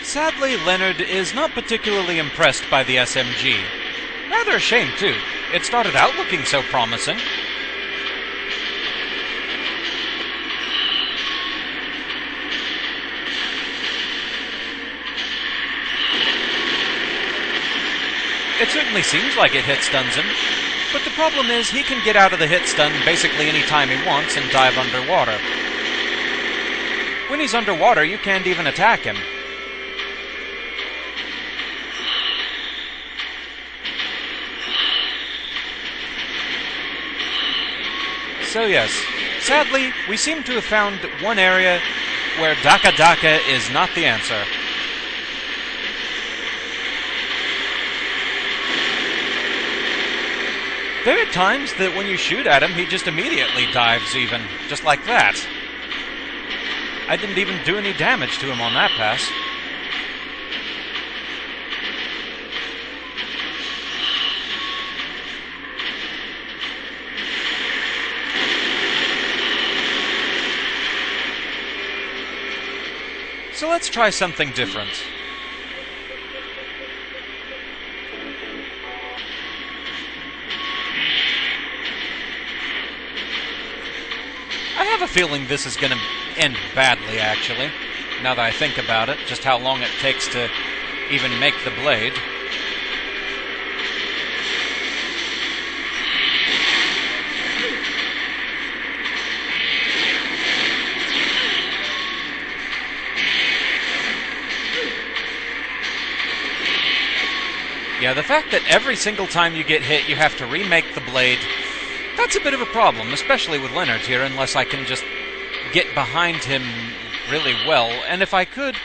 Sadly, Leonard is not particularly impressed by the SMG. Rather a shame, too. It started out looking so promising. It certainly seems like it hit stuns him, but the problem is he can get out of the hit stun basically any time he wants and dive underwater. When he's underwater, you can't even attack him. So yes, sadly, we seem to have found one area where Daka Daka is not the answer. There are times that when you shoot at him, he just immediately dives even, just like that. I didn't even do any damage to him on that pass. So let's try something different. I have a feeling this is going to end badly, actually, now that I think about it, just how long it takes to even make the blade. Yeah, the fact that every single time you get hit you have to remake the blade, that's a bit of a problem, especially with Leonard here, unless I can just get behind him really well. And if I could,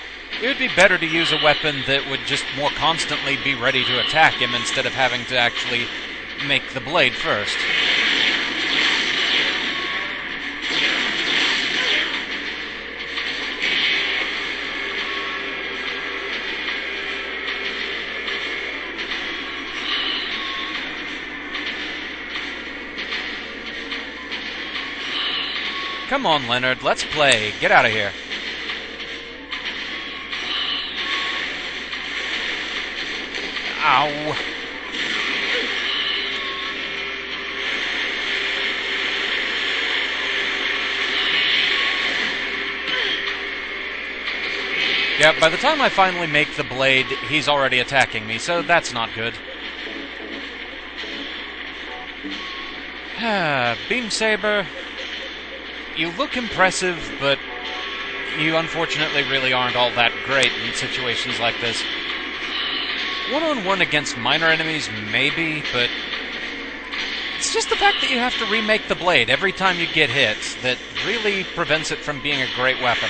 it would be better to use a weapon that would just more constantly be ready to attack him instead of having to actually make the blade first. Come on, Leonard, let's play. Get out of here. Ow. Yeah, by the time I finally make the blade, he's already attacking me, so that's not good. Beam Saber. You look impressive, but you unfortunately really aren't all that great in situations like this. One-on-one against minor enemies, maybe, but it's just the fact that you have to remake the blade every time you get hit that really prevents it from being a great weapon.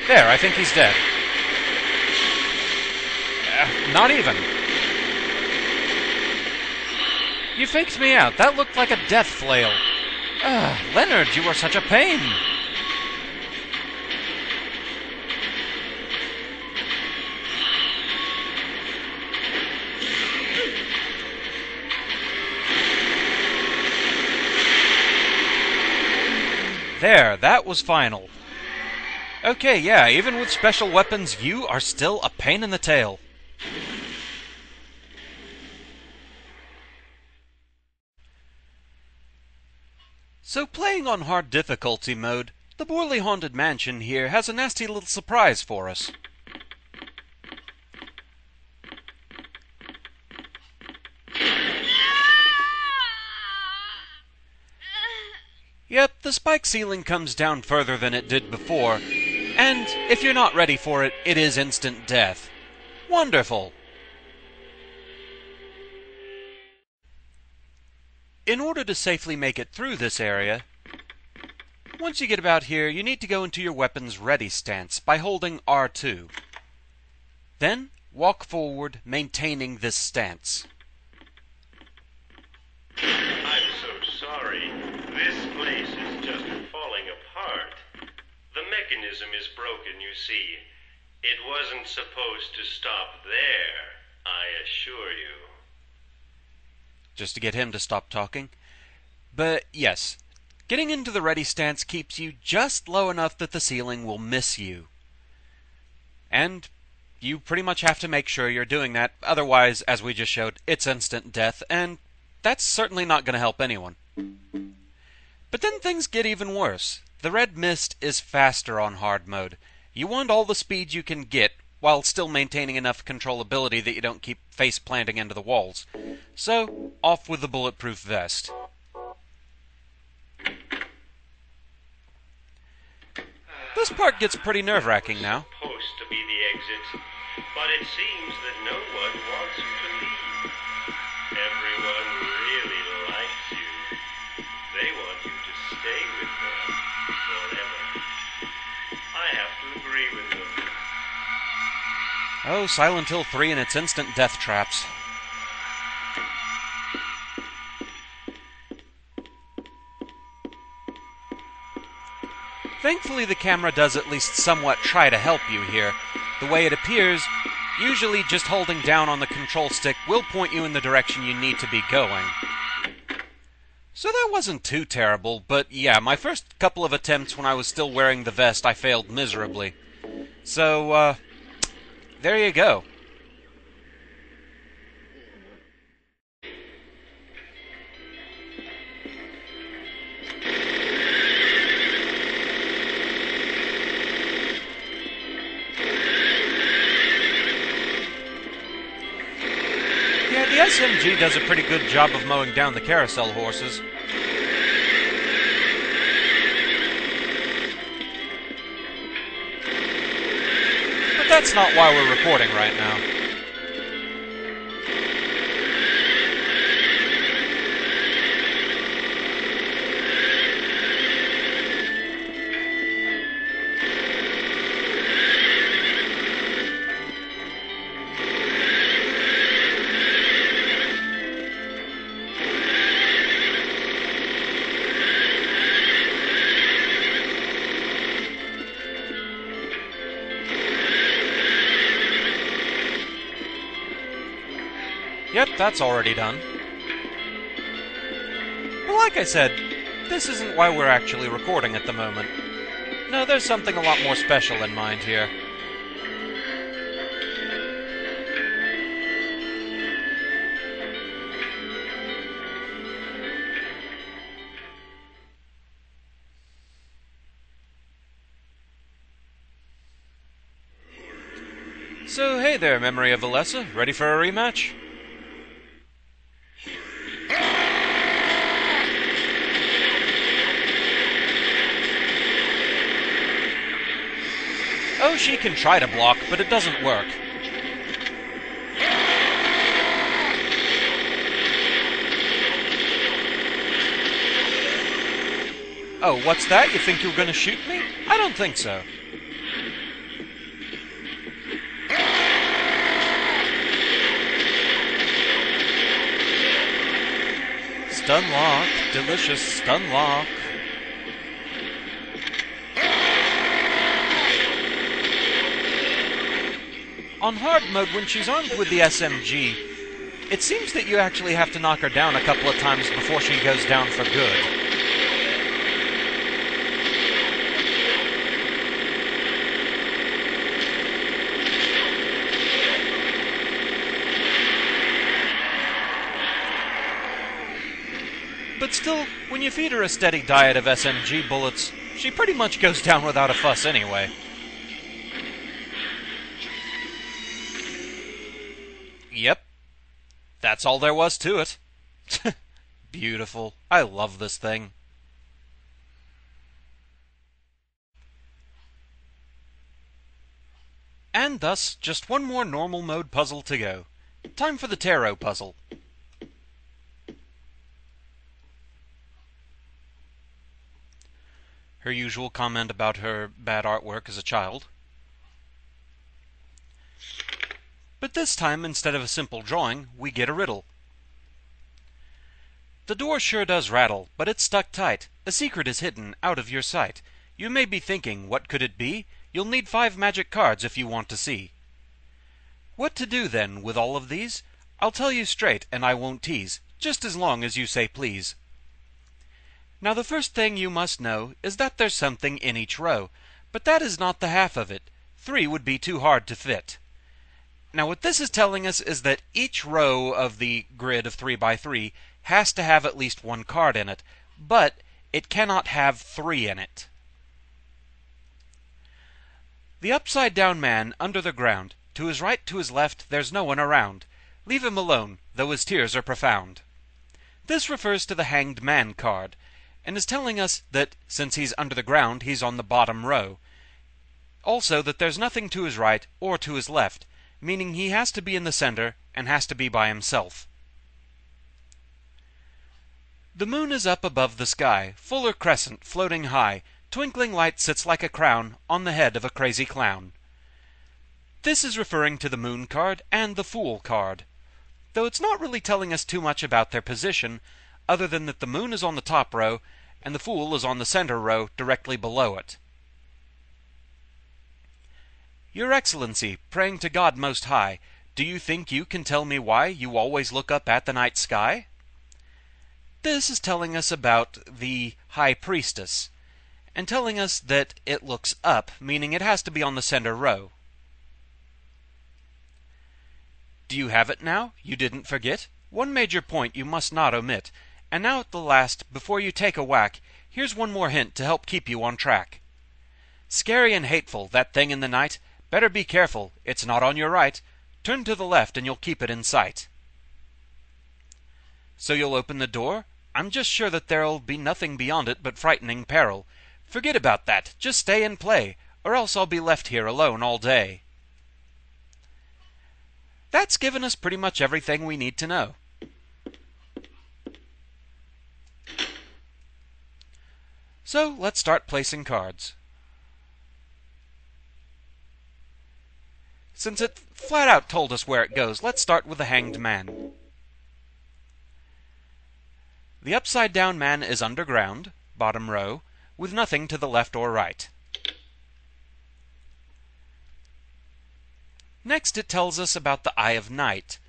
There, I think he's dead. Not even. You faked me out. That looked like a death flail. Leonard, you are such a pain. There, that was final. Okay, yeah, even with special weapons, you are still a pain in the tail. So playing on hard difficulty mode, the Borley Haunted Mansion here has a nasty little surprise for us. Yep, the spike ceiling comes down further than it did before, and if you're not ready for it, it is instant death. Wonderful! In order to safely make it through this area, once you get about here, you need to go into your weapon's ready stance by holding R2. Then, walk forward, maintaining this stance. I'm so sorry. This place is just falling apart. The mechanism is broken, you see. It wasn't supposed to stop there, I assure you. Just to get him to stop talking. But yes, Getting into the ready stance keeps you just low enough that the ceiling will miss you. And you pretty much have to make sure you're doing that, otherwise, as we just showed, it's instant death, and that's certainly not going to help anyone. But then things get even worse. The red mist is faster on hard mode. You want all the speed you can get, while still maintaining enough controllability that you don't keep face planting into the walls. So, off with the bulletproof vest. This part gets pretty nerve-wracking now. Supposed to be the exit, but it seems that no one wants you to leave. Everyone really likes you. They want you to stay with them forever. I have to agree with them. Oh, Silent Hill 3 and its instant death traps. Thankfully, the camera does at least somewhat try to help you here. The way it appears, usually just holding down on the control stick will point you in the direction you need to be going. So that wasn't too terrible, but yeah, my first couple of attempts when I was still wearing the vest, I failed miserably. So, there you go. Yeah, the SMG does a pretty good job of mowing down the carousel horses. But that's not why we're recording right now. Yep, that's already done. But like I said, this isn't why we're actually recording at the moment. No, there's something a lot more special in mind here. So hey there, Memory of Alessa, ready for a rematch? Oh, she can try to block, but it doesn't work. Oh, what's that? You think you were going to shoot me? I don't think so. Stun lock. Delicious stun lock. On hard mode, when she's armed with the SMG, it seems that you actually have to knock her down a couple of times before she goes down for good. But still, when you feed her a steady diet of SMG bullets, she pretty much goes down without a fuss anyway. Yep. That's all there was to it. Beautiful. I love this thing. And thus, just one more normal mode puzzle to go. Time for the tarot puzzle. Her usual comment about her bad artwork as a child. But this time, instead of a simple drawing, we get a riddle. The door sure does rattle, but it's stuck tight. A secret is hidden, out of your sight. You may be thinking, what could it be? You'll need 5 magic cards if you want to see. What to do, then, with all of these? I'll tell you straight, and I won't tease, just as long as you say please. Now the first thing you must know is that there's something in each row, but that is not the half of it. 3 would be too hard to fit. Now what this is telling us is that each row of the grid of 3 by 3 has to have at least one card in it, but it cannot have 3 in it. The upside-down man under the ground, to his right, to his left, there's no one around. Leave him alone, though his tears are profound. This refers to the Hanged Man card, and is telling us that since he's under the ground, he's on the bottom row. Also that there's nothing to his right or to his left, meaning he has to be in the center and has to be by himself. The moon is up above the sky, fuller crescent, floating high. Twinkling light sits like a crown on the head of a crazy clown. This is referring to the moon card and the fool card, though it's not really telling us too much about their position, other than that the moon is on the top row and the fool is on the center row directly below it. Your Excellency, praying to God Most High, do you think you can tell me why you always look up at the night sky? This is telling us about the High Priestess, and telling us that it looks up, meaning it has to be on the center row. Do you have it now? You didn't forget? One major point you must not omit. And now at the last, before you take a whack, here's one more hint to help keep you on track. Scary and hateful, that thing in the night. Better be careful, it's not on your right. Turn to the left and you'll keep it in sight. So you'll open the door? I'm just sure that there'll be nothing beyond it but frightening peril. Forget about that, just stay and play, or else I'll be left here alone all day. That's given us pretty much everything we need to know. So let's start placing cards. Since it flat out told us where it goes, let's start with the Hanged Man. The upside-down man is underground, bottom row, with nothing to the left or right. Next it tells us about the Eye of Night,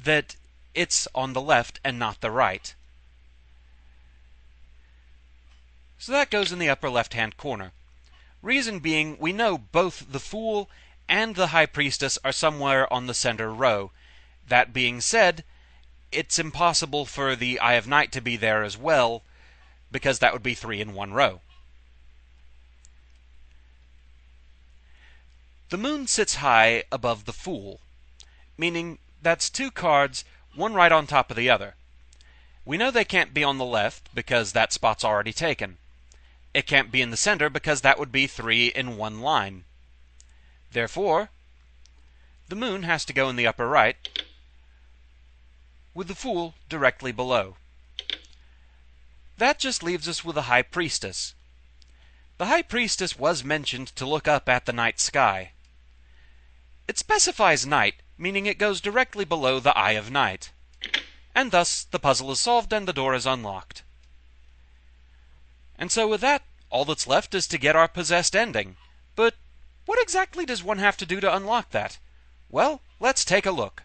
that it's on the left and not the right. So that goes in the upper left-hand corner. Reason being, we know both the Fool and the High Priestess are somewhere on the center row. That being said, it's impossible for the Eye of Night to be there as well, because that would be 3 in one row. The moon sits high above the Fool, meaning that's 2 cards, one right on top of the other. We know they can't be on the left, because that spot's already taken. It can't be in the center, because that would be 3 in one line. Therefore, the moon has to go in the upper right, with the Fool directly below. That just leaves us with the High Priestess. The High Priestess was mentioned to look up at the night sky. It specifies night, meaning it goes directly below the Eye of Night. And thus, the puzzle is solved and the door is unlocked. And so with that, all that's left is to get our possessed ending. But what exactly does one have to do to unlock that? Well, let's take a look.